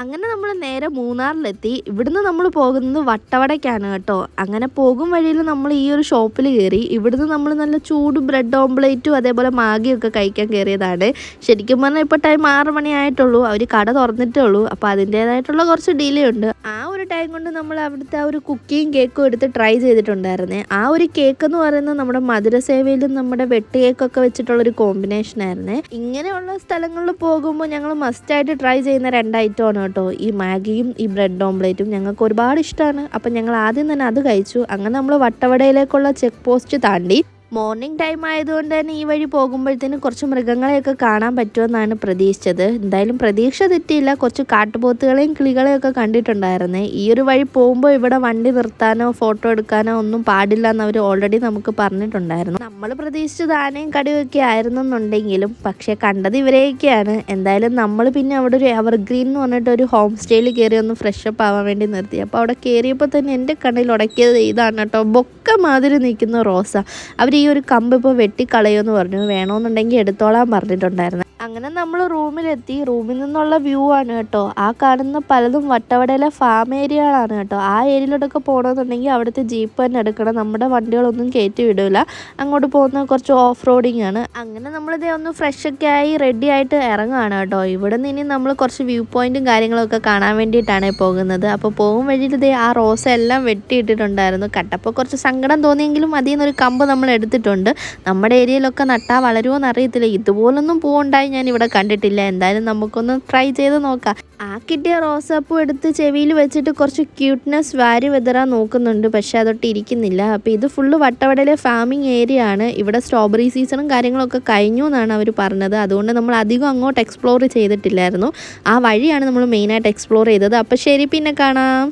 അങ്ങനെ നമ്മൾ നേരെ മൂന്നാറിലെത്തി. ഇവിടുന്ന് നമ്മൾ പോകുന്നത് വട്ടവടയ്ക്കാണ് കേട്ടോ. അങ്ങനെ പോകും വഴിയിൽ നമ്മൾ ഈ ഒരു ഷോപ്പിൽ കയറി. ഇവിടുന്ന് നമ്മൾ നല്ല ചൂട് ബ്രെഡ് ഓംപ്ലേറ്റും അതേപോലെ മാഗിയൊക്കെ കഴിക്കാൻ കയറിയതാണ്. ശരിക്കും പറഞ്ഞാൽ ഇപ്പോൾ ടൈം 6 മണി ആയിട്ടുള്ളൂ. അവർ കട തുറന്നിട്ടേ ഉള്ളൂ. അപ്പോൾ അതിൻ്റേതായിട്ടുള്ള കുറച്ച് ഡിലേ ഉണ്ട്. ആ ഒരു ടൈം കൊണ്ട് നമ്മൾ അവിടുത്തെ ആ ഒരു കുക്കിയും കേക്കും എടുത്ത് ട്രൈ ചെയ്തിട്ടുണ്ടായിരുന്നേ. ആ ഒരു കേക്ക് എന്ന് പറയുന്നത് നമ്മുടെ മധുരസേവയിലും നമ്മുടെ വെട്ട് കേക്കൊക്കെ വെച്ചിട്ടുള്ളൊരു കോമ്പിനേഷൻ ആയിരുന്നേ. ഇങ്ങനെയുള്ള സ്ഥലങ്ങളിൽ പോകുമ്പോൾ ഞങ്ങൾ മസ്റ്റായിട്ട് ട്രൈ ചെയ്യുന്ന 2 ഐറ്റമാണ് കേട്ടോ, ഈ മാഗിയും ഈ ബ്രെഡ് ഓംപ്ലേറ്റും. ഞങ്ങൾക്ക് ഒരുപാട് ഇഷ്ടമാണ്. അപ്പം ഞങ്ങൾ ആദ്യം തന്നെ അത് കഴിച്ചു. അങ്ങനെ നമ്മൾ വട്ടവടയിലേക്കുള്ള ചെക്ക് പോസ്റ്റ് താണ്ടി. മോർണിംഗ് ടൈം ആയതുകൊണ്ട് തന്നെ ഈ വഴി പോകുമ്പോഴത്തേനും കുറച്ച് മൃഗങ്ങളെയൊക്കെ കാണാൻ പറ്റുമെന്നാണ് പ്രതീക്ഷിച്ചത്. എന്തായാലും പ്രതീക്ഷ തെറ്റിയില്ല. കുറച്ച് കാട്ടുപോത്തുകളെയും കിളികളെയും ഒക്കെ കണ്ടിട്ടുണ്ടായിരുന്നേ. ഈ ഒരു വഴി പോകുമ്പോൾ ഇവിടെ വണ്ടി നിർത്താനോ ഫോട്ടോ എടുക്കാനോ ഒന്നും പാടില്ല എന്ന് അവർ ഓൾറെഡി നമുക്ക് പറഞ്ഞിട്ടുണ്ടായിരുന്നു. നമ്മൾ പ്രതീക്ഷിച്ചത് ആനയും കടുവയൊക്കെ ആയിരുന്നെന്നുണ്ടെങ്കിലും പക്ഷേ കണ്ടത് ഇവരെയൊക്കെയാണ്. എന്തായാലും നമ്മൾ പിന്നെ അവിടെ ഒരു എവർഗ്രീൻ എന്ന് പറഞ്ഞിട്ട് ഒരു ഹോം സ്റ്റേയിൽ കയറി ഒന്ന് ഫ്രഷപ്പ് ആവാൻ വേണ്ടി നിർത്തി. അപ്പോൾ അവിടെ കയറിയപ്പോൾ തന്നെ എൻ്റെ കണ്ണിൽ ഉടക്കിയത് ഇതാണ് കേട്ടോ, ബൊക്ക മാതിരി നിൽക്കുന്ന റോസ. അവർ ഈ ഒരു കമ്പ് ഇപ്പോൾ വെട്ടിക്കളയുമെന്ന് പറഞ്ഞു. വേണമെന്നുണ്ടെങ്കിൽ എടുത്തോളാൻ പറഞ്ഞിട്ടുണ്ടായിരുന്നു. അങ്ങനെ നമ്മൾ റൂമിലെത്തി. റൂമിൽ നിന്നുള്ള വ്യൂ ആണ് കേട്ടോ. ആ കാണുന്ന പലതും വട്ടവടയിലെ ഫാം ഏരിയകളാണ് കേട്ടോ. ആ ഏരിയയിലോട്ടൊക്കെ പോകണമെന്നുണ്ടെങ്കിൽ അവിടുത്തെ ജീപ്പ് തന്നെ എടുക്കണം. നമ്മുടെ വണ്ടികളൊന്നും കയറ്റി വിടില്ല. അങ്ങോട്ട് പോകുന്ന കുറച്ച് ഓഫ് റോഡിങ് ആണ്. അങ്ങനെ നമ്മളിതേ ഒന്ന് ഫ്രഷൊക്കെ ആയി റെഡി ആയിട്ട് ഇറങ്ങുകയാണ് കേട്ടോ. ഇവിടെ നിന്ന് ഇനി നമ്മൾ കുറച്ച് വ്യൂ പോയിന്റും കാര്യങ്ങളൊക്കെ കാണാൻ വേണ്ടിയിട്ടാണ് പോകുന്നത്. അപ്പോൾ പോകും വഴിയിൽ ഇതേ ആ റോസ എല്ലാം വെട്ടിയിട്ടിട്ടുണ്ടായിരുന്നു. കട്ടപ്പോൾ കുറച്ച് സങ്കടം തോന്നിയെങ്കിലും അതിൽ നിന്നൊരു കമ്പ് നമ്മൾ എടുത്തിട്ടുണ്ട്. നമ്മുടെ ഏരിയയിലൊക്കെ നട്ടാൽ വളരുമോ എന്നറിയത്തില്ല. ഇതുപോലൊന്നും പൂവുണ്ടായി ഞാൻ ഇവിടെ കണ്ടിട്ടില്ല. എന്തായാലും നമുക്കൊന്ന് ട്രൈ ചെയ്ത് നോക്കാം. ആ കിട്ടിയ റോസാപ്പൂ എടുത്ത് ചെവിയിൽ വെച്ചിട്ട് കുറച്ച് ക്യൂട്ട്നെസ് വാരി വെതറാൻ നോക്കുന്നുണ്ട്. പക്ഷെ അതൊട്ട് ഇരിക്കുന്നില്ല. അപ്പോൾ ഇത് ഫുള്ള് വട്ടവടയിലെ ഫാമിംഗ് ഏരിയ ആണ്. ഇവിടെ സ്ട്രോബെറി സീസണും കാര്യങ്ങളൊക്കെ കഴിഞ്ഞു എന്നാണ് അവർ പറഞ്ഞത്. അതുകൊണ്ട് നമ്മൾ അധികം അങ്ങോട്ട് എക്സ്പ്ലോർ ചെയ്തിട്ടില്ലായിരുന്നു. ആ വഴിയാണ് നമ്മൾ മെയിനായിട്ട് എക്സ്പ്ലോർ ചെയ്തത്. അപ്പോൾ ശരി, പിന്നെ കാണാം.